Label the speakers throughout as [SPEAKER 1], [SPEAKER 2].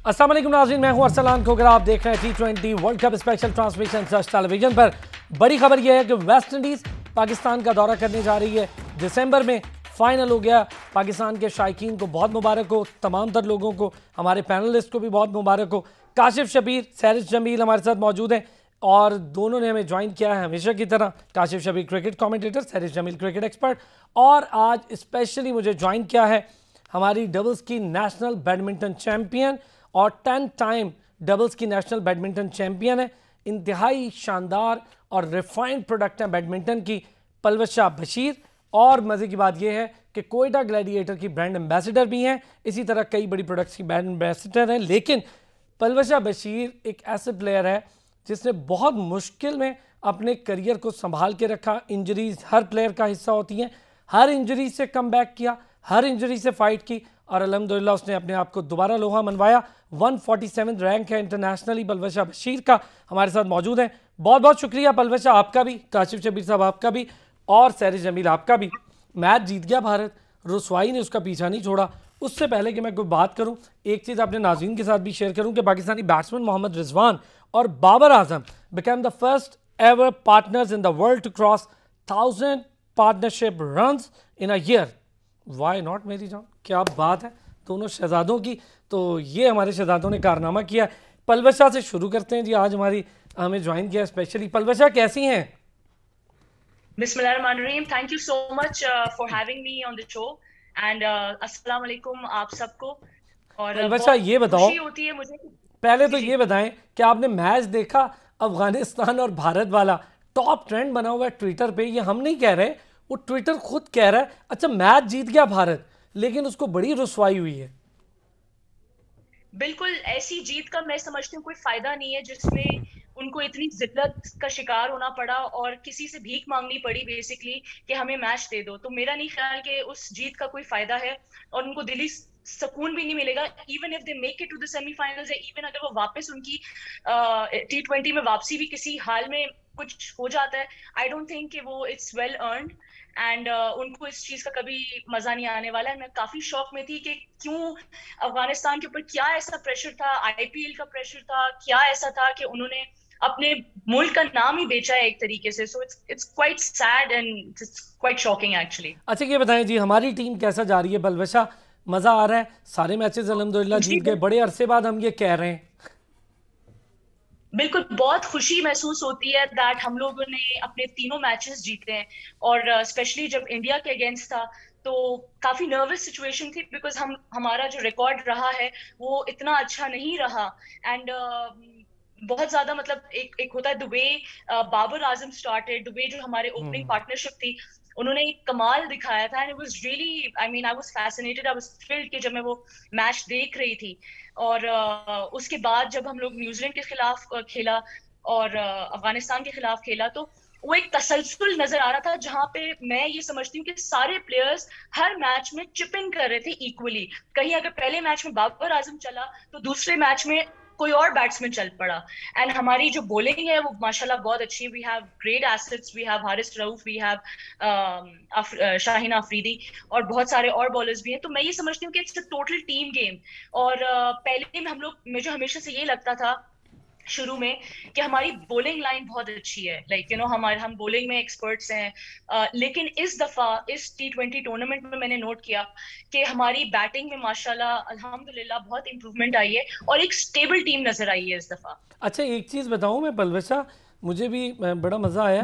[SPEAKER 1] अस्सलाम वालेकुम नाज़रीन, मैं हूं अरसलान खोगर। आप देख रहे हैं T20 world cup special transmission search television पर। बड़ी खबर यह है कि वेस्ट इंडीज़ पाकिस्तान का दौरा करने जा रही है। दिसंबर में फाइनल हो गया। पाकिस्तान के शायकीन को बहुत मुबारक हो, तमाम तर लोगों को, हमारे पैनलिस्ट को भी बहुत मुबारक हो। काशिफ शबीर, सैरिश जमील हमारे साथ मौजूद हैं और दोनों ने हमें ज्वाइन किया है हमेशा की तरह। Kashif Shabir cricket commentator, सैरिश Jameel cricket expert, और आज स्पेशली मुझे ज्वाइन किया है हमारी डबल्स की नेशनल बैडमिंटन चैम्पियन और 10 टाइम डबल्स की नेशनल बैडमिंटन चैम्पियन है। इंतहाई शानदार और रिफाइंड प्रोडक्ट है बैडमिंटन की, पलवशा बशीर। और मज़े की बात यह है कि कोयटा ग्लैडिएटर की ब्रांड एम्बेसडर भी हैं, इसी तरह कई बड़ी प्रोडक्ट्स की ब्रांड एम्बेसडर हैं। लेकिन पलवशा बशीर एक ऐसे प्लेयर है जिसने बहुत मुश्किल में अपने करियर को संभाल के रखा। इंजरीज हर प्लेयर का हिस्सा होती हैं, हर इंजरी से कम बैक किया, हर इंजरी से फाइट की और अल्हम्दुलिल्लाह उसने अपने आप को दोबारा लोहा मनवाया। 147 रैंक है इंटरनेशनली पलवशा बशीर का। हमारे साथ मौजूद हैं। बहुत बहुत शुक्रिया पलवशा, आपका भी, काशिफ शबीर साहब आपका भी, और सैरिश जमील आपका भी। मैच जीत गया भारत, रुसवाई ने उसका पीछा नहीं छोड़ा। उससे पहले कि मैं कोई बात करूं, एक चीज़ अपने नाज़रीन के साथ भी शेयर करूं कि पाकिस्तानी बैट्समैन मोहम्मद रिजवान और Babar Azam became the first ever partners in the world to cross 1000 partnership runs in a year. Why not मेरी जान, क्या बात है दोनों शहजादों की। तो ये हमारे शहजादों ने कारनामा किया। पलवशा से शुरू करते हैं जी, आज हमें ज्वाइन किया स्पेशली। पलवशा कैसी हैं?
[SPEAKER 2] बिस्मिल्लाहिर्रहमानिर्रहीम, thank you so much for having me on the show and अस्सलाम वालेकुम आप सबको। और
[SPEAKER 1] पलवशा ये बताओ,
[SPEAKER 2] खुशी होती है मुझे।
[SPEAKER 1] पहले तो ये बताएं कि आपने मैच देखा अफगानिस्तान और भारत वाला, टॉप ट्रेंड बना हुआ है ट्विटर पे। ये हम नहीं कह रहे, वो ट्विटर खुद कह रहा है। अच्छा, मैच जीत गया भारत लेकिन उसको बड़ी रुसवाई हुई है।
[SPEAKER 2] बिल्कुल, ऐसी जीत का मैं समझती हूँ कोई फायदा नहीं है जिसमें उनको इतनी जिल्लत का शिकार होना पड़ा और किसी से भीख मांगनी पड़ी बेसिकली कि हमें मैच दे दो। तो मेरा नहीं ख्याल कि उस जीत का कोई फायदा है और उनको दिली सुकून भी नहीं मिलेगा। Even if they make it to the semifinals, या इवन अगर वो वापस उनकी T20 में वापसी भी किसी हाल में कुछ हो जाता है, आई डोंट थिंक कि वो इट्स वेल अर्नड एंड उनको इस चीज का कभी मजा नहीं आने वाला है। मैं काफी शौक में थी कि क्यों अफगानिस्तान के ऊपर, क्या ऐसा प्रेशर था, आईपीएल का प्रेशर था, क्या ऐसा था कि उन्होंने अपने मुल्क का नाम ही बेचा है एक तरीके से। So it's quite sad and it's quite shocking actually.
[SPEAKER 1] अच्छा ये बताएं जी, हमारी टीम कैसा जा रही है पलवशा? मजा आ रहा है? सारे मैचेस अल्हम्दुलिल्लाह जीत गए, बड़े अरसे बाद हम ये कह रहे हैं।
[SPEAKER 2] बिल्कुल, बहुत खुशी महसूस होती है दैट हम लोगों ने अपने तीनों मैचेस जीते हैं। और स्पेशली जब इंडिया के अगेंस्ट था तो काफी नर्वस सिचुएशन थी, बिकॉज हमारा जो रिकॉर्ड रहा है वो इतना अच्छा नहीं रहा। एंड बहुत ज्यादा मतलब एक होता है the way Babar Azam started, the way जो हमारे ओपनिंग पार्टनरशिप थी, उन्होंने एक कमाल दिखाया था। And it was really, I mean I was fascinated, I was thrilled कि जब मैं वो मैच देख रही थी। और उसके बाद जब हम लोग न्यूजीलैंड के खिलाफ खेला और अफगानिस्तान के खिलाफ खेला, तो वो एक तसलसल नजर आ रहा था जहां पे मैं ये समझती हूँ कि सारे प्लेयर्स हर मैच में चिप इन कर रहे थे इक्वली। कहीं अगर पहले मैच में बाबर आजम चला तो दूसरे मैच में कोई और बैट्समैन चल पड़ा। एंड हमारी जो बॉलिंग है वो माशाल्लाह बहुत अच्छी है। We have great assets, we have Haris Rauf, we have Shaheen Afridi और बहुत सारे और बॉलर्स भी हैं। तो मैं ये समझती हूँ कि it's a total team game. और पहले में हम लोग, मुझे हमेशा से ये लगता था शुरू में कि हमारी बॉलिंग लाइन बहुत अच्छी है, लाइक हम बॉलिंग में एक्सपर्ट्स हैं। लेकिन इस दफा इस T20 टूर्नामेंट में मैंने नोट किया कि हमारी बैटिंग में माशाल्लाह अल्हम्दुलिल्लाह बहुत इंप्रूवमेंट आई है और एक स्टेबल टीम नजर आई है इस दफा।
[SPEAKER 1] अच्छा एक चीज़ बताऊं मैं पलवशा, मुझे भी बड़ा मज़ा आया।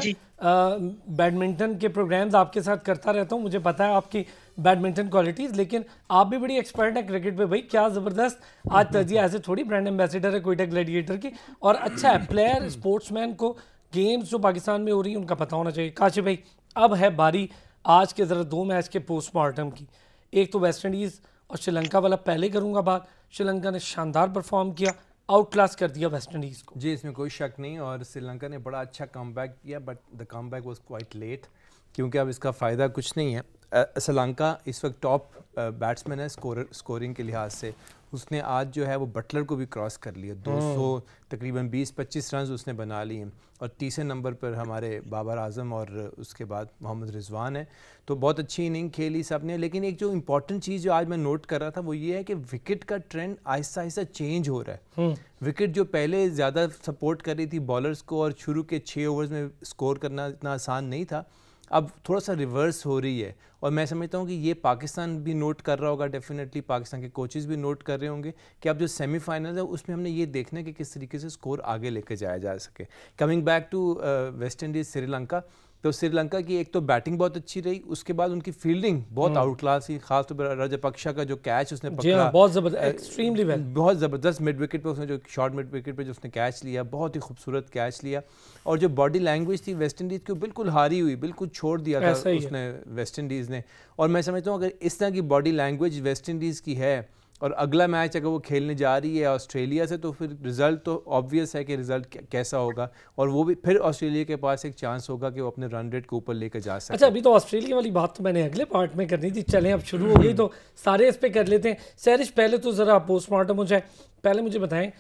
[SPEAKER 1] बैडमिंटन के प्रोग्राम्स आपके साथ करता रहता हूँ, मुझे पता है आपकी बैडमिंटन क्वालिटीज़, लेकिन आप भी बड़ी एक्सपर्ट हैं क्रिकेट पे। भाई क्या ज़बरदस्त, आज तजी ऐसे थोड़ी ब्रांड एम्बेसडर है कोयटा ग्लैडिएटर की। और अच्छा है, प्लेयर स्पोर्ट्समैन को गेम्स जो पाकिस्तान में हो रही है उनका पता होना चाहिए। काशिफ भाई, अब है बारी आज के ज़रा 2 मैच के पोस्टमार्टम की। एक तो वेस्ट इंडीज़ और श्रीलंका वाला पहले करूँगा बात। श्रीलंका ने शानदार परफॉर्म किया, आउट क्लास कर दिया वेस्ट इंडीज़ को।
[SPEAKER 3] जी, इसमें कोई शक नहीं। और श्रीलंका ने बड़ा अच्छा कमबैक किया, but the comeback was quite late, क्योंकि अब इसका फ़ायदा कुछ नहीं है। श्रीलंका इस वक्त टॉप बैट्समैन है स्कोरिंग के लिहाज से। उसने आज जो है वो बटलर को भी क्रॉस कर लिया, 200 तकरीबन 20-25 रन उसने बना लिए और तीसरे नंबर पर हमारे बाबर आजम और उसके बाद मोहम्मद रिजवान है। तो बहुत अच्छी इनिंग खेली सब ने। लेकिन एक जो इम्पॉर्टेंट चीज़ जो आज मैं नोट कर रहा था वो ये है कि विकेट का ट्रेंड आहिस्ता आहिस्ता चेंज हो रहा है। विकेट जो पहले ज़्यादा सपोर्ट कर रही थी बॉलर्स को और शुरू के 6 ओवर्स में स्कोर करना इतना आसान नहीं था, अब थोड़ा सा रिवर्स हो रही है। और मैं समझता हूँ कि ये पाकिस्तान भी नोट कर रहा होगा, डेफिनेटली पाकिस्तान के कोचेज़ भी नोट कर रहे होंगे कि अब जो सेमीफाइनल है उसमें हमने ये देखना है कि किस तरीके से स्कोर आगे लेकर जाया जा सके। Coming back to West Indies Sri Lanka, तो श्रीलंका की एक तो बैटिंग बहुत अच्छी रही, उसके बाद उनकी फील्डिंग बहुत आउट क्लास थी। खासतौर पर राजपक्षा का जो कैच उसने पकड़ा
[SPEAKER 1] बहुत ज़बरदस्त, एक्सट्रीमली वेल,
[SPEAKER 3] बहुत ज़बरदस्त मिड विकेट पे उसने जो शॉर्ट मिड विकेट पे जो उसने कैच लिया, बहुत ही खूबसूरत कैच लिया। और जो बॉडी लैंग्वेज थी वेस्ट इंडीज़ की बिल्कुल हारी हुई, बिल्कुल छोड़ दिया था उसने वेस्ट इंडीज़ ने। और मैं समझता हूँ अगर इस तरह की बॉडी लैंग्वेज वेस्ट इंडीज़ की है और अगला मैच अगर वो खेलने जा रही है ऑस्ट्रेलिया से, तो फिर रिज़ल्ट तो ऑब्वियस है कि रिज़ल्ट कैसा होगा। और वो भी फिर ऑस्ट्रेलिया के पास एक चांस होगा कि वो अपने रन रेट को ऊपर लेकर जा सके।
[SPEAKER 1] अच्छा, अभी तो ऑस्ट्रेलिया वाली बात तो मैंने अगले पार्ट में करनी थी, चलें अब शुरू हो गई तो सारे इस पे कर लेते हैं। सहरिश, पहले तो ज़रा पोस्टमार्टम हो जाए, पहले मुझे बताएं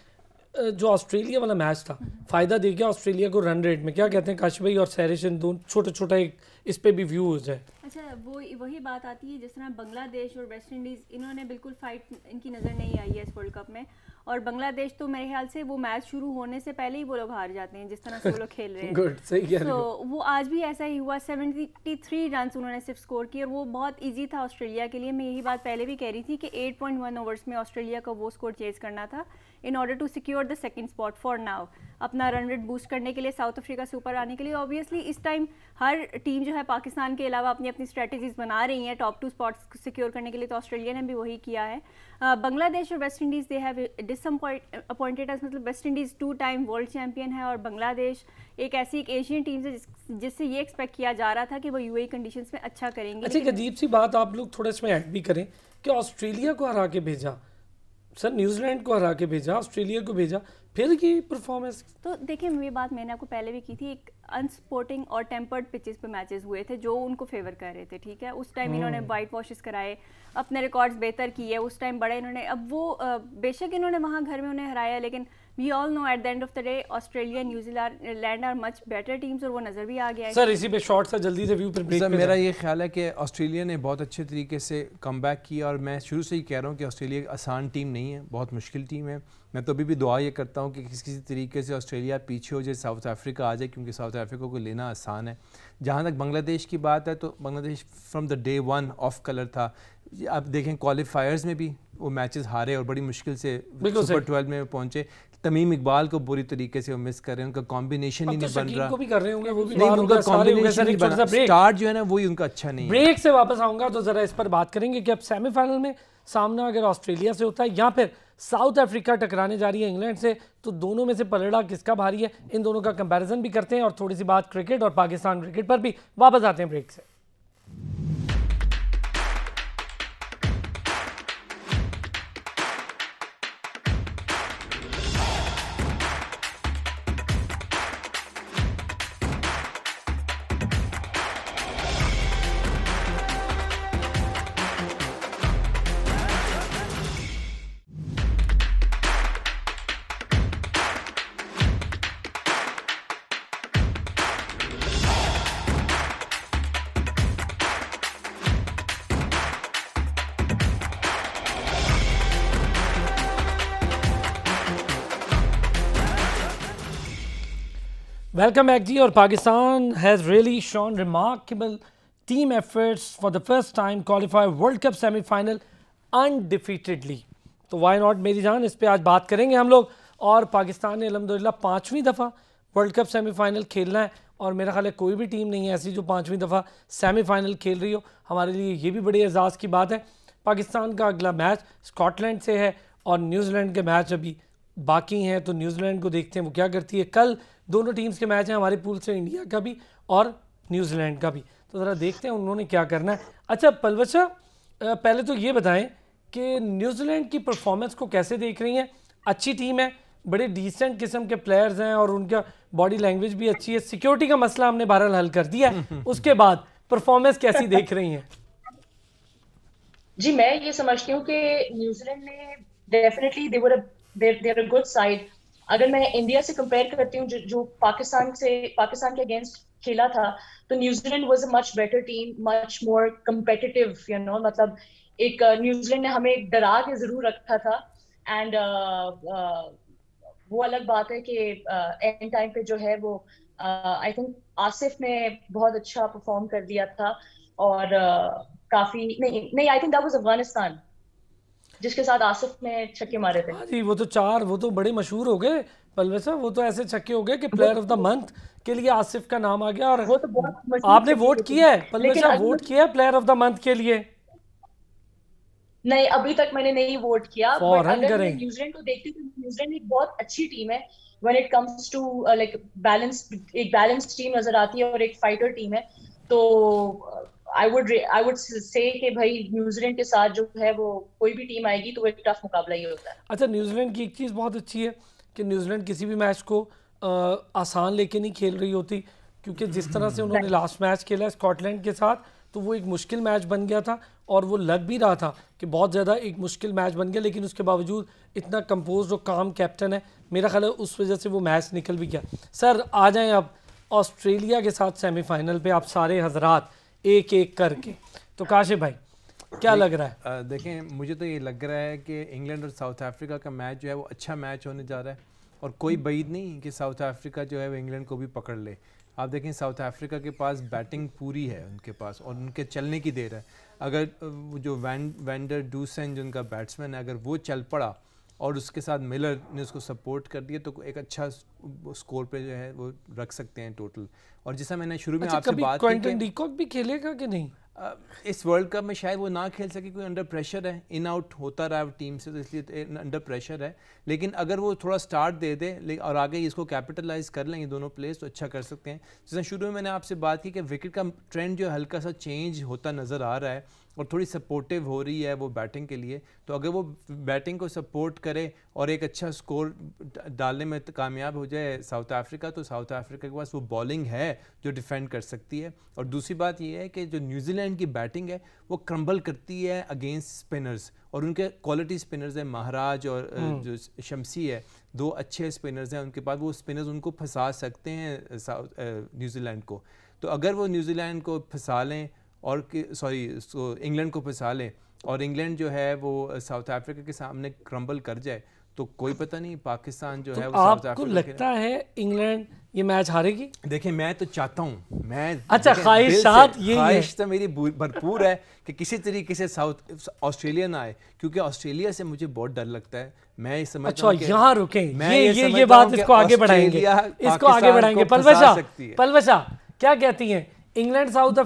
[SPEAKER 1] जो ऑस्ट्रेलिया वाला मैच था फ़ायदा दे गया ऑस्ट्रेलिया को रन रेट में, क्या कहते हैं काश भाई और सहरिश, इन दोनों छोटा छोटा एक इस पे भी व्यू हो जाए।
[SPEAKER 4] अच्छा, वही बात आती है जिस तरह बांग्लादेश और वेस्ट इंडीज़ इन्होंने बिल्कुल फाइट इनकी नज़र नहीं आई है इस वर्ल्ड कप में। और बांग्लादेश तो मेरे ख्याल से वो मैच शुरू होने से पहले ही वो लोग हार जाते हैं जिस तरह से वो लोग खेल रहे हैं।
[SPEAKER 1] गुड, सही कह रहे हो।
[SPEAKER 4] तो वो आज भी ऐसा ही हुआ, 73 रन उन्होंने सिर्फ स्कोर किए और वो बहुत इजी था ऑस्ट्रेलिया के लिए। मैं यही बात पहले भी कह रही थी कि 8.1 ओवर्स में ऑस्ट्रेलिया को वो स्कोर चेज करना था in order to secure the second spot for now, अपना रन रेट बूस्ट करने के लिए, साउथ अफ्रीका से ऊपर आने के लिए। ऑब्वियसली इस टाइम हर टीम जो है पाकिस्तान के अलावा अपनी अपनी स्ट्रेटजीज बना रही हैं टॉप 2 स्पॉट्स सिक्योर करने के लिए, तो ऑस्ट्रेलिया ने भी वही किया है। बांग्लादेश और West Indies they have disappointed us, मतलब West Indies 2 time world champion है और बांग्लादेश एक ऐसी एक एशियन टीम से जिससे ये एक्सपेक्ट किया जा रहा था कि वो यूएई कंडीशंस में अच्छा करेंगे।
[SPEAKER 1] अच्छा, एक अजीब सी बात आप लोग थोड़ा इसमें ऐड भी करें कि ऑस्ट्रेलिया को हरा के भेजा, सर न्यूजीलैंड को हरा के भेजा, ऑस्ट्रेलिया को भेजा, फिर ये परफॉर्मेंस।
[SPEAKER 4] तो देखिए, ये बात मैंने आपको पहले भी की थी, एक अनस्पोर्टिंग और टेम्पर्ड पिचेस पे मैचेस हुए थे जो उनको फेवर कर रहे थे, ठीक है। उस टाइम इन्होंने वाइट वॉशेस कराए, अपने रिकॉर्ड्स बेहतर किए, उस टाइम बड़े इन्होंने, अब वो बेशक इन्होंने वहाँ घर में उन्हें हराया, लेकिन we all know at the end of the day Australia New Zealand are much better teams और वो नजर भी आ गया है।
[SPEAKER 1] सर इसी पे शॉर्ट सा जल्दी से व्यू पर ब्रेक।
[SPEAKER 3] सर मेरा ये ख्याल है कि ऑस्ट्रेलिया ने बहुत अच्छे तरीके से कमबैक किया और मैं शुरू से ही कह रहा हूँ कि ऑस्ट्रेलिया एक आसान टीम नहीं है, बहुत मुश्किल टीम है। मैं तो अभी भी दुआ ये करता हूँ कि किसी तरीके से ऑस्ट्रेलिया पीछे हो जाए, साउथ अफ्रीका आ जाए, क्योंकि साउथ अफ्रीका को लेना आसान है। जहाँ तक बांग्लादेश की बात है तो Bangladesh from the day 1 of colour था। आप देखें क्वालिफायर्स में भी वो मैचेस हारे और बड़ी मुश्किल से सुपर 12 में पहुंचे। तमीम इकबाल को बुरी तरीके से वो मिस कर रहे हैं, उनका कॉम्बिनेशन ही नहीं बन रहा।
[SPEAKER 1] को भी कर रहे होंगे, वो भी
[SPEAKER 3] नहीं, उनका कॉम्बिनेशन नहीं बना, स्टार्ट जो है ना वही उनका अच्छा नहीं है।
[SPEAKER 1] ब्रेक से वापस आऊंगा तो जरा इस पर बात करेंगे कि अब सेमीफाइनल में सामना अगर ऑस्ट्रेलिया से होता है या फिर साउथ अफ्रीका टकराने जा रही है इंग्लैंड से, तो दोनों में से पलड़ा किसका भारी है, इन दोनों का कंपैरिजन भी करते हैं और थोड़ी सी बात क्रिकेट और पाकिस्तान क्रिकेट पर भी। वापस आते हैं ब्रेक से। Welcome back जी। और Pakistan has really shown remarkable team efforts for the first time qualify World Cup semi-final undefeatedly। तो why not मेरी जान, इस पे आज बात करेंगे हम लोग। और पाकिस्तान ने अल्हम्दुलिल्लाह 5वीं दफ़ा वर्ल्ड कप सेमीफाइनल खेलना है और मेरा ख्याल है कोई भी टीम नहीं है ऐसी जो 5वीं दफ़ा सेमीफाइनल खेल रही हो। हमारे लिए ये भी बड़े एजाज़ की बात है। पाकिस्तान का अगला मैच स्कॉटलैंड से है और न्यूजीलैंड के मैच अभी बाकी हैं, तो न्यूजीलैंड को देखते हैं वो क्या करती है। कल दोनों टीम्स के मैच हैं हमारे पूल से, इंडिया का भी और न्यूजीलैंड का भी, तो ज़रा देखते हैं उन्होंने क्या करना है। अच्छा पलवशा, पहले तो ये बताएं कि न्यूजीलैंड की परफॉर्मेंस को कैसे देख रही हैं। अच्छी टीम है, बड़े डिसेंट किस्म के प्लेयर्स हैं और उनका बॉडी लैंग्वेज भी अच्छी है। सिक्योरिटी का मसला हमने बहरहाल हल कर दिया है, उसके बाद परफॉर्मेंस कैसी देख रही हैं?
[SPEAKER 2] जी मैं ये समझती हूँ कि न्यूजीलैंड ने definitely they're a good side. अगर मैं इंडिया से कंपेयर करती हूँ जो पाकिस्तान के अगेंस्ट खेला था, तो New Zealand was a much better team, much more competitive, you know, मतलब एक न्यूजीलैंड ने हमें डरा के जरूर रखा था। एंड वो अलग बात है कि एंड टाइम पे जो है वो आई थिंक आसिफ ने बहुत अच्छा परफॉर्म कर दिया था, और काफी नहीं I think that was Afghanistan जिसके साथ आसिफ ने छक्के मारे थे।
[SPEAKER 1] हाँ जी, वो तो बड़े मशहूर हो गए पलवे साहब, वो तो ऐसे छक्के हो गए कि प्लेयर ऑफ द मंथ के लिए आसिफ का नाम आ गया। और
[SPEAKER 2] वो तो बहुत
[SPEAKER 1] आपने वोट किया है पलवे साहब, वोट किया है प्लेयर ऑफ द मंथ के लिए?
[SPEAKER 2] नहीं, अभी तक मैंने नहीं वोट किया, बट अगर मैं
[SPEAKER 1] करें।
[SPEAKER 2] न्यूजीलैंड को देखती हूँ तो न्यूजीलैंड एक बहुत अच्छी टीम है when it comes to like balance team नजर आती है और एक फाइटर टीम है। तो आई वुड से कि भाई न्यूजीलैंड के साथ जो है वो कोई भी टीम आएगी तो वो एक टफ मुकाबला ही होता है।
[SPEAKER 1] अच्छा, न्यूजीलैंड की एक चीज़ बहुत अच्छी है कि न्यूजीलैंड किसी भी मैच को आसान लेके नहीं खेल रही होती, क्योंकि जिस तरह से उन्होंने लास्ट मैच खेला स्कॉटलैंड के साथ, तो वो एक मुश्किल मैच बन गया था और वो लग भी रहा था कि बहुत ज़्यादा एक मुश्किल मैच बन गया, लेकिन उसके बावजूद इतना कंपोज और काम कैप्टन है, मेरा ख्याल है उस वजह से वो मैच निकल भी गया। सर आ जाएं अब ऑस्ट्रेलिया के साथ सेमीफाइनल पे, आप सारे हजरात एक एक करके। तो काशिफ भाई क्या लग रहा है?
[SPEAKER 3] देखें, मुझे तो ये लग रहा है कि इंग्लैंड और साउथ अफ्रीका का मैच जो है वो अच्छा मैच होने जा रहा है, और कोई बईद नहीं कि साउथ अफ्रीका जो है वो इंग्लैंड को भी पकड़ ले। आप देखें, साउथ अफ्रीका के पास बैटिंग पूरी है उनके पास, और उनके चलने की देर है। अगर जो वैंडर डूसन जो उनका बैट्समैन है, अगर वो चल पड़ा और उसके साथ मिलर ने उसको सपोर्ट कर दिया, तो एक अच्छा स्कोर पे जो है वो रख सकते हैं टोटल। और जैसा मैंने शुरू में आपसे बात की,
[SPEAKER 1] क्विंटन डी कॉक भी खेलेगा कि नहीं?
[SPEAKER 3] इस वर्ल्ड कप में शायद वो ना खेल सके, कोई अंडर प्रेशर है, इन आउट होता रहा टीम से, तो इसलिए अंडर प्रेशर है। लेकिन अगर वो थोड़ा स्टार्ट दे दे और आगे इसको कैपिटलाइज कर लें ये दोनों प्लेयर्स, तो अच्छा कर सकते हैं। जैसे शुरू में मैंने आपसे बात की कि विकेट का ट्रेंड जो हल्का सा चेंज होता नज़र आ रहा है और थोड़ी सपोर्टिव हो रही है वो बैटिंग के लिए, तो अगर वो बैटिंग को सपोर्ट करे और एक अच्छा स्कोर डालने में कामयाब हो जाए साउथ अफ्रीका, तो साउथ अफ्रीका के पास वो बॉलिंग है जो डिफेंड कर सकती है। और दूसरी बात ये है कि जो न्यूजीलैंड की बैटिंग है वो क्रम्बल करती है अगेंस्ट स्पिनर्स, और उनके क्वालिटी स्पिनर्स हैं, महाराज और जो शमसी है, दो अच्छे स्पिनर्स हैं उनके पास, वो स्पिनर्स उनको फंसा सकते हैं न्यूजीलैंड को। तो अगर वो न्यूजीलैंड को फंसा लें और इंग्लैंड को फंसा लें और इंग्लैंड जो है वो साउथ अफ्रीका के सामने क्रम्बल कर जाए, तो कोई पता नहीं पाकिस्तान जो है वो साउथ अफ्रीका।
[SPEAKER 1] आपको लगता है इंग्लैंड ये मैच हारेगी?
[SPEAKER 3] देखिए, मैं तो चाहता हूँ, मैं
[SPEAKER 1] अच्छा ख्वाहिश
[SPEAKER 3] तो मेरी भरपूर है कि किसी तरीके से साउथ ऑस्ट्रेलिया ना आए, क्योंकि ऑस्ट्रेलिया से मुझे बहुत डर लगता है। मैं ये समझता हूं कि
[SPEAKER 1] यहाँ रुके, ये बात इसको आगे बढ़ाएंगे। पलवशा क्या कहती हैं? इंग्लैंड साउथ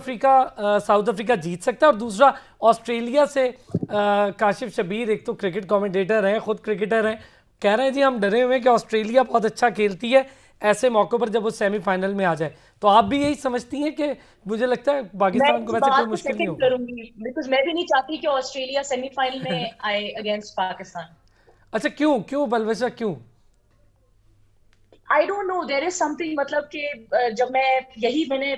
[SPEAKER 1] अफ्रीका जीत सकता है? और दूसरा, ऑस्ट्रेलिया से काशिफ शबीर एक तो क्रिकेट कमेंटेटर हैं, खुद क्रिकेटर हैं, कह रहे हैं जी हम डरे हुए हैं कि ऑस्ट्रेलिया बहुत अच्छा खेलती है, ऐसे मौकों पर जब वो सेमीफाइनल में आ जाए। तो आप भी यही समझती हैं कि मुझे लगता है पाकिस्तान को वैसे कोई मुश्किल नहीं होगा?
[SPEAKER 2] बिकॉज़ मैं भी नहीं चाहती कि ऑस्ट्रेलिया सेमीफाइनल में आए अगेंस्ट पाकिस्तान।
[SPEAKER 1] अच्छा, क्यों बलवशा, क्यों?
[SPEAKER 2] I don't know, there is something, मतलब कि जब मैंने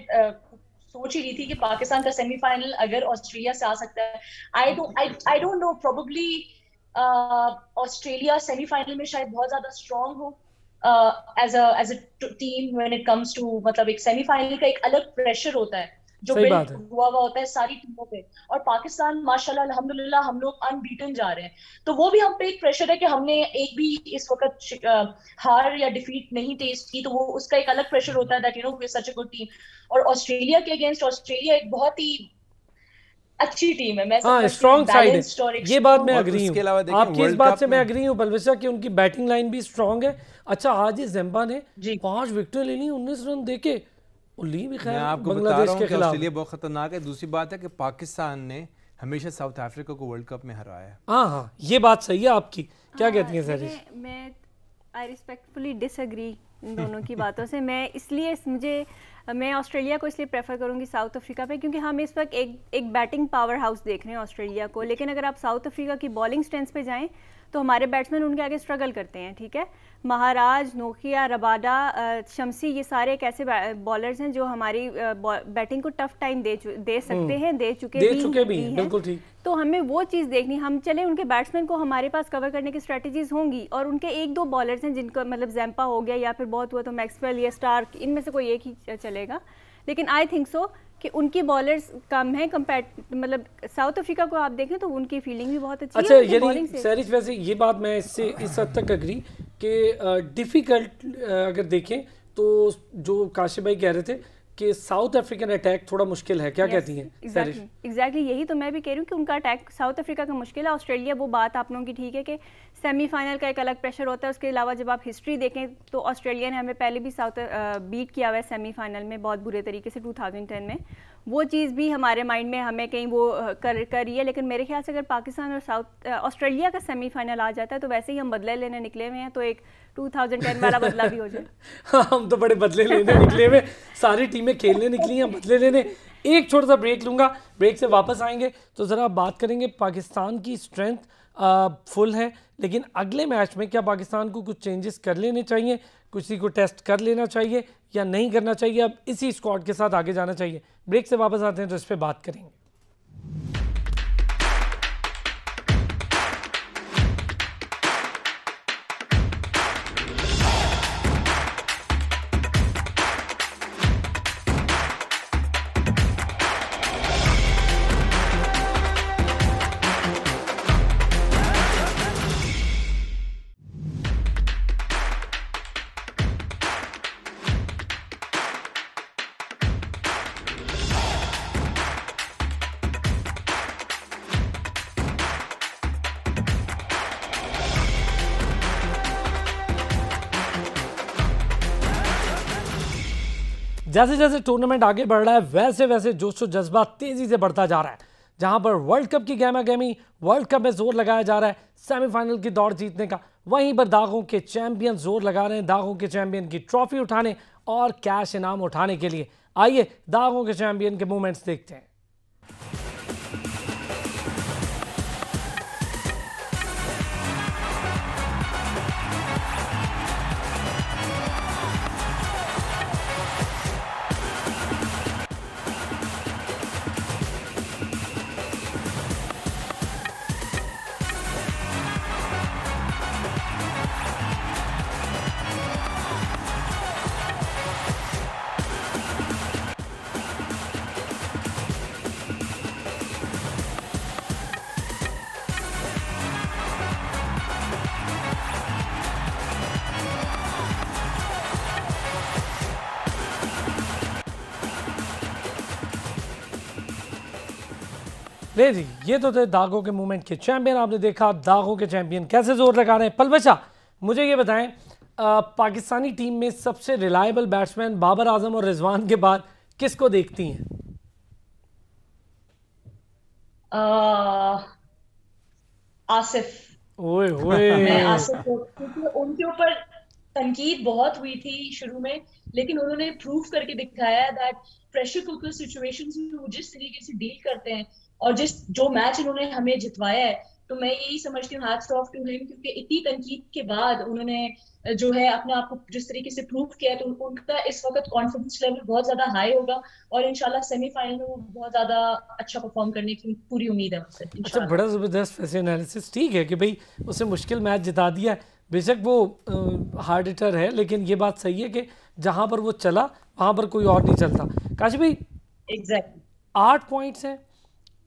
[SPEAKER 2] सोच ही रही थी कि पाकिस्तान का सेमीफाइनल अगर ऑस्ट्रेलिया से आ सकता है, I don't know, probably Australia semifinal में शायद बहुत ज्यादा स्ट्रांग हो as a team when it comes to, मतलब एक सेमीफाइनल का एक अलग प्रेशर होता है जो बिल्ड हुआ होता है सारी टीमों पे, और पाकिस्तान माशाल्लाह अल्हम्दुलिल्लाह हम लोग अनबीटन जा रहे हैं, तो वो भी हम पे एक प्रेशर है कि हमने एक भी इस वक्त हार या डिफीट नहीं टेस्ट की, तो वो उसका एक अलग प्रेशर होता है that you know we are such a good team. और ऑस्ट्रेलिया के अगेंस्ट ऑस्ट्रेलिया एक बहुत ही अच्छी टीम है, मैं
[SPEAKER 1] स्ट्रॉन्ग साइड है, ये बात मैं अग्री हूं, आपकी इस बात से मैं अग्री हूं बलवशा कि उनकी बैटिंग लाइन भी स्ट्रॉन्ग है। अच्छा, आज इस ज़िम्बा ने 5 विकेट ले ली 19 रन देके, ली भी खैर
[SPEAKER 3] आपको बांग्लादेश के खिलाफ। ऑस्ट्रेलिया बहुत खतरनाक है। दूसरी बात है कि पाकिस्तान ने हमेशा साउथ अफ्रीका को वर्ल्ड कप में हराया है।
[SPEAKER 1] हाँ, ये बात सही है आपकी। क्या कहती हैं सर?
[SPEAKER 4] मैं आई रिस्पेक्टफुली डिसएग्री इन दोनों की बातों से। मैं ऑस्ट्रेलिया को इसलिए प्रेफर करूंगी साउथ अफ्रीका पे, क्योंकि हम इस वक्त एक बैटिंग पावर हाउस देख रहे हैं ऑस्ट्रेलिया को, लेकिन अगर आप साउथ अफ्रीका की बॉलिंग स्ट्रेंथ पे जाएं तो हमारे बैट्समैन उनके आगे स्ट्रगल करते हैं, ठीक है। महाराज, नोकिया, रबाडा, शम्सी, ये सारे एक ऐसे बॉलर्स हैं जो हमारी बैटिंग को टफ टाइम दे सकते हैं, दे चुके भी हैं।
[SPEAKER 1] बिल्कुल ठीक।
[SPEAKER 4] तो हमें वो चीज़ देखनी, हम चले उनके बैट्समैन को हमारे पास कवर करने की स्ट्रेटजीज होंगी, और उनके एक दो बॉलर्स हैं जिनको मतलब जैम्पा हो गया या फिर बहुत हुआ तो मैक्सवेल या स्टार्क, इनमें से कोई एक ही चलेगा। लेकिन आई थिंक सो कि उनकी बॉलर्स कम है मतलब साउथ अफ्रीका को आप देखें तो उनकी फील्डिंग भी बहुत अच्छी
[SPEAKER 1] अच्छा,
[SPEAKER 4] है।
[SPEAKER 1] यानी सैरिश वैसे ये बात मैं इससे इस हद तक अग्री कि डिफ़िकल्ट अगर देखें तो जो काशिफ भाई कह रहे थे कि साउथ अफ्रीकन अटैक थोड़ा मुश्किल है, क्या कहती हैं?
[SPEAKER 4] एग्जैक्टली यही तो मैं भी कह रही हूँ कि उनका अटैक साउथ अफ्रीका का मुश्किल है। ऑस्ट्रेलिया, वो बात आप लोगों की ठीक है कि सेमीफाइनल का एक अलग प्रेशर होता है, उसके अलावा जब आप हिस्ट्री देखें तो ऑस्ट्रेलिया ने हमें पहले भी बीट किया हुआ है सेमीफाइनल में बहुत बुरे तरीके से 2010 में। वो चीज़ भी हमारे माइंड में हमें कहीं वो कर रही है। लेकिन मेरे ख्याल से अगर पाकिस्तान और ऑस्ट्रेलिया का सेमीफाइनल आ जाता है तो वैसे ही हम बदले लेने निकले हुए हैं, तो एक 2010 वाला बदला भी हो जाए।
[SPEAKER 1] हाँ, हम तो बड़े बदले लेने निकले हुए, सारी टीमें खेलने निकली हैं बदले लेने। एक छोटा सा ब्रेक लूँगा, ब्रेक से वापस आएंगे तो ज़रा बात करेंगे। पाकिस्तान की स्ट्रेंथ फुल है, लेकिन अगले मैच में क्या पाकिस्तान को कुछ चेंजेस कर लेने चाहिए, किसी को टेस्ट कर लेना चाहिए या नहीं करना चाहिए, अब इसी स्क्वाड के साथ आगे जाना चाहिए? ब्रेक से वापस आते हैं तो इस पर बात करेंगे। जैसे जैसे टूर्नामेंट आगे बढ़ रहा है वैसे वैसे जोश जज्बा तेजी से बढ़ता जा रहा है। जहां पर वर्ल्ड कप की गहमा गहमी, वर्ल्ड कप में जोर लगाया जा रहा है सेमीफाइनल की दौड़ जीतने का, वहीं पर दागों के चैंपियन जोर लगा रहे हैं दागों के चैंपियन की ट्रॉफी उठाने और कैश इनाम उठाने के लिए। आइए दागों के चैंपियन के मूवमेंट्स देखते हैं। ले जी, ये तो थे दागों के मूवमेंट के चैंपियन। आपने देखा दागों के चैंपियन कैसे जोर लगा रहे हैं। पलवशा, मुझे ये बताएं, पाकिस्तानी टीम में सबसे रिलायबल बैट्समैन बाबर आजम और रिजवान के बाद किसको देखती हैं?
[SPEAKER 2] आसिफ।
[SPEAKER 1] ओए ओए,
[SPEAKER 2] मैं आसिफ को, क्योंकि उनके ऊपर तनकीद बहुत हुई थी शुरू में, लेकिन उन्होंने प्रूव करके दिखाया दैट प्रेशर कुकर सिचुएशंस में वो जिस तरीके से डील करते हैं और जो मैच इन्होंने हमें जितवाया है, तो मैं यही समझती हूँ हैट्स ऑफ टू हिम, क्योंकि इतनी तनकीद के बाद उन्होंने जो है अपने आप को जिस तरीके से प्रूव किया, तो उनका इस वक्त कॉन्फिडेंस लेवल बहुत ज्यादा हाई होगा और इंशाल्लाह सेमीफाइनल में वो बहुत ज्यादा अच्छा परफॉर्म करने की पूरी उम्मीद है मुझसे।
[SPEAKER 1] अच्छा, बड़ा जबरदस्त वैसे एनालिसिस। ठीक है कि भाई उसे मुश्किल मैच जिता दिया, बेशक वो हार्ड हिटर है, लेकिन ये बात सही है कि जहां पर वो चला वहां पर कोई और नहीं चलता। काशिफ भाई,
[SPEAKER 2] एग्जैक्टली
[SPEAKER 1] 8 पॉइंट्स हैं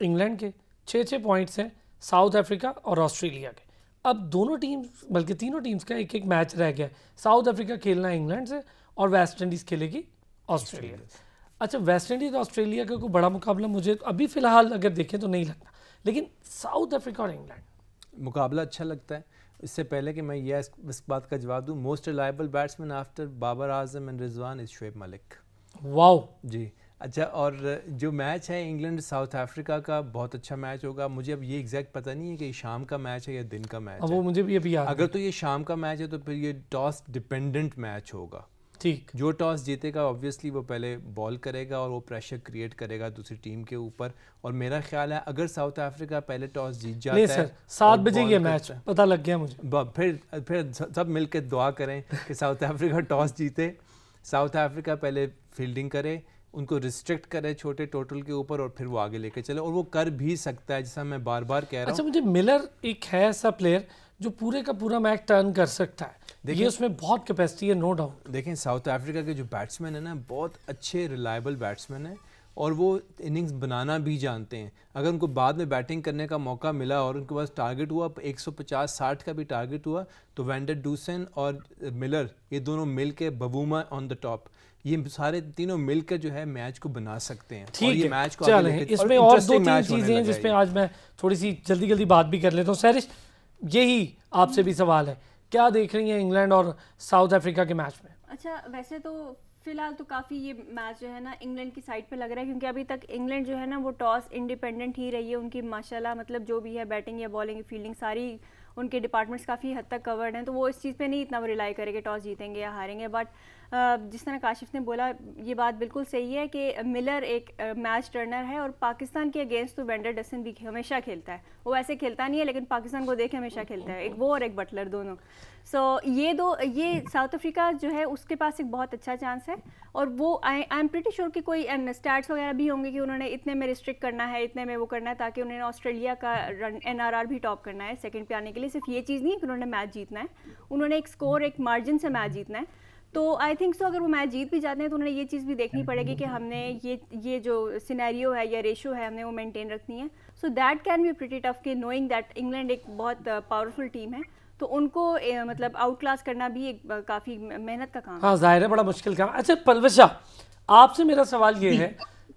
[SPEAKER 1] इंग्लैंड के, 6 पॉइंट्स हैं साउथ अफ्रीका और ऑस्ट्रेलिया के। अब दोनों टीम्स, बल्कि तीनों टीम्स का एक एक मैच रह गया है। साउथ अफ्रीका खेलना है इंग्लैंड से और वेस्ट इंडीज़ खेलेगी ऑस्ट्रेलिया। अच्छा, वेस्ट इंडीज़ ऑस्ट्रेलिया का कोई बड़ा मुकाबला मुझे अभी फ़िलहाल अगर देखें तो नहीं लगता, लेकिन साउथ अफ्रीका और इंग्लैंड
[SPEAKER 3] मुकाबला अच्छा लगता है। इससे पहले कि मैं ये इस बात का जवाब दूँ, most reliable batsman after Babar Azam and Rizwan is Shoaib Malik.
[SPEAKER 1] Wow
[SPEAKER 3] जी। अच्छा, और जो मैच है इंग्लैंड साउथ अफ्रीका का, बहुत अच्छा मैच होगा। मुझे अब ये एग्जैक्ट पता नहीं है कि शाम का मैच है या दिन का मैच है।
[SPEAKER 1] वो मुझे भी अभी याद
[SPEAKER 3] अगर तो ये शाम का मैच है तो फिर ये टॉस डिपेंडेंट मैच होगा।
[SPEAKER 1] ठीक,
[SPEAKER 3] जो टॉस जीतेगा ऑब्वियसली वो पहले बॉल करेगा और वो प्रेशर क्रिएट करेगा दूसरी टीम के ऊपर। और मेरा ख्याल है अगर साउथ अफ्रीका पहले टॉस जीत जाता है,
[SPEAKER 1] सर 7 बजे ये मैच पता लग गया मुझे,
[SPEAKER 3] फिर सब मिलकर दुआ करें कि साउथ अफ्रीका टॉस जीते, साउथ अफ्रीका पहले फील्डिंग करे, उनको रिस्ट्रिक्ट करे छोटे टोटल के ऊपर और फिर वो आगे लेके चले, और वो कर भी सकता है, जैसा मैं बार बार कह रहा हूँ।
[SPEAKER 1] अच्छा, मुझे मिलर एक है ऐसा प्लेयर जो पूरे का पूरा मैच टर्न कर सकता है, ये उसमें बहुत कैपेसिटी है, नो डाउट।
[SPEAKER 3] देखें साउथ अफ्रीका के जो बैट्समैन है ना, बहुत अच्छे रिलायबल बैट्समैन है और वो इनिंग्स बनाना भी जानते हैं। अगर उनको बाद में बैटिंग करने का मौका मिला और उनके पास टारगेट हुआ 150-60 का भी टारगेट हुआ, तो वैंडर डूसन और मिलर ये दोनों मिल के बबूमा ऑन द टॉप, ये सारे तीनों मिलकर जो है मैच को बना सकते हैं।
[SPEAKER 1] ठीक है,
[SPEAKER 3] मैच को
[SPEAKER 1] इसमें और 2-3 चीज़ें हैं जिसपे आज मैं थोड़ी सी जल्दी बात भी कर लेता हूँ। सैरिश, यही आपसे भी सवाल है, क्या देख रही हैं इंग्लैंड और साउथ अफ्रीका के मैच में?
[SPEAKER 4] अच्छा, वैसे तो फिलहाल तो काफ़ी ये मैच जो है ना इंग्लैंड की साइड पे लग रहा है, क्योंकि अभी तक इंग्लैंड जो है ना वो टॉस इंडिपेंडेंट ही रही है। उनकी माशाल्लाह मतलब जो भी है बैटिंग या बॉलिंग या फील्डिंग सारी उनके डिपार्टमेंट्स काफ़ी हद तक कवर्ड हैं, तो वो इस चीज़ पे नहीं इतना रिलाई करेंगे टॉस जीतेंगे या हारेंगे। बट जिस तरह काशिफ ने बोला, ये बात बिल्कुल सही है कि मिलर एक मैच टर्नर है और पाकिस्तान के अगेंस्ट तो वैंडर डसन भी हमेशा खेलता है। वो ऐसे खेलता नहीं है लेकिन पाकिस्तान को देख हमेशा खेलता है, एक वो और एक बटलर दोनों। ये साउथ अफ्रीका जो है उसके पास एक बहुत अच्छा चांस है, और वो आई एम प्रीटी श्योर कि कोई स्टैट्स वगैरह भी होंगे कि उन्होंने इतने में रिस्ट्रिक्ट करना है, इतने में वो करना है, ताकि उन्होंने ऑस्ट्रेलिया का NRR भी टॉप करना है सेकंड पे आने के लिए। सिर्फ ये चीज़ नहीं कि उन्होंने मैच जीतना है, उन्होंने एक स्कोर, एक मार्जिन से मैच जीतना है। तो आई थिंक सो अगर वो मैच जीत भी जाते हैं तो उन्हें ये चीज़ भी देखनी पड़ेगी कि हमने ये जो सिनेरियो है या रेशो है हमने वो मेंटेन रखनी है। So that can be pretty tough कि नोइंग दैट इंग्लैंड एक बहुत पावरफुल टीम है, तो उनको मतलब आउट क्लास करना भी एक काफ़ी मेहनत का काम है।
[SPEAKER 1] हाँ, जाहिर है बड़ा मुश्किल काम। अच्छा पलवशा, आपसे मेरा सवाल ये है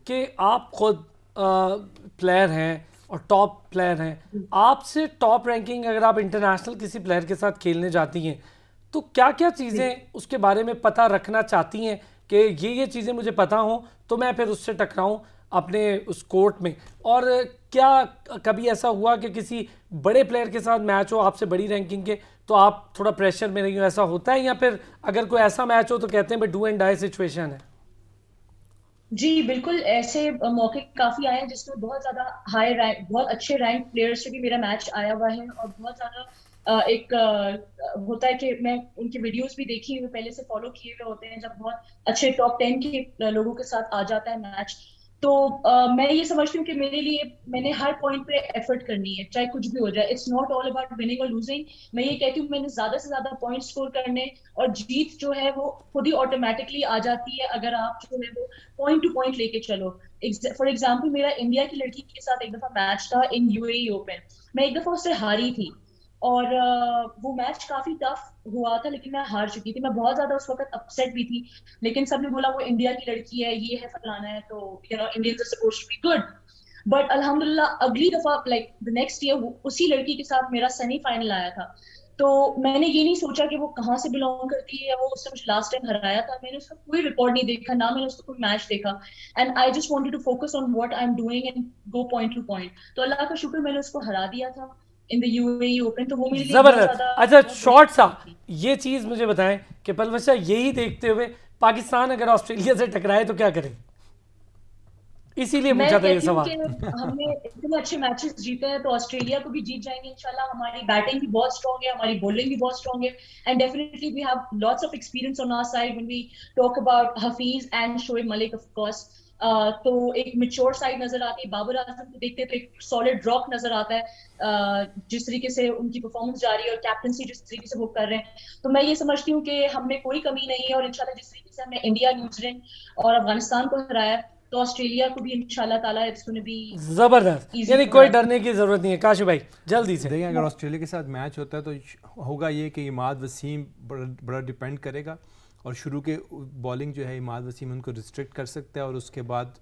[SPEAKER 1] कि आप खुद प्लेयर हैं और टॉप प्लेयर हैं, आपसे टॉप रैंकिंग अगर आप इंटरनेशनल किसी प्लेयर के साथ खेलने जाती हैं तो क्या क्या चीज़ें उसके बारे में पता रखना चाहती हैं कि ये चीज़ें मुझे पता हों तो मैं फिर उससे टकराऊं अपने उस कोर्ट में? और क्या कभी ऐसा हुआ कि किसी बड़े प्लेयर के साथ मैच हो आपसे बड़ी रैंकिंग के तो आप थोड़ा प्रेशर में नहीं हो, ऐसा होता है? या फिर अगर कोई ऐसा मैच हो तो कहते हैं भाई डू एंड डाई सिचुएशन है?
[SPEAKER 2] जी बिल्कुल, ऐसे मौके काफी आए हैं जिसमें बहुत ज्यादा हाई रैंक, बहुत अच्छे रैंक प्लेयर्स से भी मेरा मैच आया हुआ है, और बहुत ज्यादा होता है कि मैं उनके वीडियोस भी देखी हुई पहले से फॉलो किए हुए होते हैं, जब बहुत अच्छे टॉप 10 के लोगों के साथ आ जाता है मैच, तो मैं ये समझती हूँ कि मेरे लिए मैंने हर पॉइंट पे एफर्ट करनी है, चाहे कुछ भी हो जाए। It's not all about winning और लूजिंग। मैं ये कहती हूँ मैंने ज्यादा से ज्यादा पॉइंट स्कोर करने, और जीत जो है वो खुद ही ऑटोमेटिकली आ जाती है अगर आप जो है वो पॉइंट टू पॉइंट लेके चलो। फॉर एग्जाम्पल, मेरा इंडिया की लड़की के साथ एक दफा मैच था इन UAE ओपन, मैं एक दफा उससे हारी थी और वो मैच काफी टफ हुआ था, लेकिन मैं हार चुकी थी। मैं बहुत ज्यादा उस वक्त अपसेट भी थी, लेकिन सबने बोला वो इंडिया की लड़की है, ये है फलाना है, तो Indians are supposed to be good. But अल्हम्दुलिल्लाह अगली दफा लाइक द नेक्स्ट ईयर उसी लड़की के साथ मेरा सेमीफाइनल आया था, तो मैंने ये नहीं सोचा कि वो कहाँ से बिलोंग करती है या वो उससे मुझे लास्ट टाइम हराया था। मैंने उसका कोई रिकॉर्ड नहीं देखा, ना मैंने उसका कोई मैच देखा, and I just wanted to focus on what I am doing and go point to point. तो अल्लाह का शुक्र मैंने उसको हरा दिया था इन द UAE ओपन, तो वो मेरे लिए
[SPEAKER 1] जबरदस्त। अच्छा शॉर्ट सा ये चीज़ मुझे बताएं कि पलवशा यही देखते हुए पाकिस्तान अगर ऑस्ट्रेलिया से टकराए तो क्या करें? इसीलिए पूछा था ये सवाल।
[SPEAKER 2] हमने इतने अच्छे मैचेस जीते हैं तो ऑस्ट्रेलिया को भी जीत जाएंगे इंशाल्लाह। हमारी बैटिंग भी बहुत स्ट्रांग है, हमारी बॉलिंग भी बहुत स्ट्रांग है, and definitely we have lots of experience on our side when we talk about Hafeez and Shoaib Malik of course. तो एक मैच्योर साइड नजर आती है। बाबर आजम को देखते हैं तो एक सॉलिड रॉक नजर आता है, जिस तरीके से उनकी परफॉर्मेंस जा रही है और कैप्टनसी जिस तरीके से वो कर रहे हैं, तो मैं ये समझती हूँ कि हमें कोई कमी नहीं है, और इंशाल्लाह जिस तरीके से हमने इंडिया, न्यूजीलैंड और अफगानिस्तान को हराया तो ऑस्ट्रेलिया को भी इंशाल्लाह ताला इट्स गोना बी
[SPEAKER 1] जबरदस्त। यानी कोई डरने की जरूरत नहीं है। काशिफ भाई जल्दी से
[SPEAKER 3] देखिए, अगर ऑस्ट्रेलिया के साथ मैच होता है तो होगा ये कि इमाद वसीम बड़ा डिपेंड करेगा, और शुरू के बॉलिंग जो है इमाद वसीम उनको रिस्ट्रिक्ट कर सकता है, और उसके बाद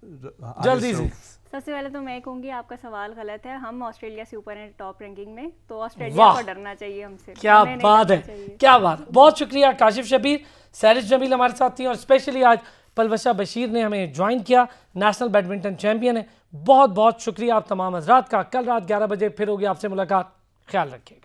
[SPEAKER 1] जल्दी से
[SPEAKER 4] सबसे पहले तो मैं कहूँगी आपका सवाल गलत है। हम ऑस्ट्रेलिया से ऊपर हैं टॉप रैंकिंग में, तो ऑस्ट्रेलिया को डरना चाहिए हमसे।
[SPEAKER 1] क्या बात है, क्या बात। बहुत शुक्रिया काशिफ शबीर, सैरिश जमील हमारे साथ थी, और स्पेशली आज पलवशा बशीर ने हमें ज्वाइन किया, नेशनल बैडमिंटन चैंपियन है। बहुत बहुत शुक्रिया आप तमाम हजरात का। कल रात 11 बजे फिर होगी आपसे मुलाकात, ख्याल रखिएगा।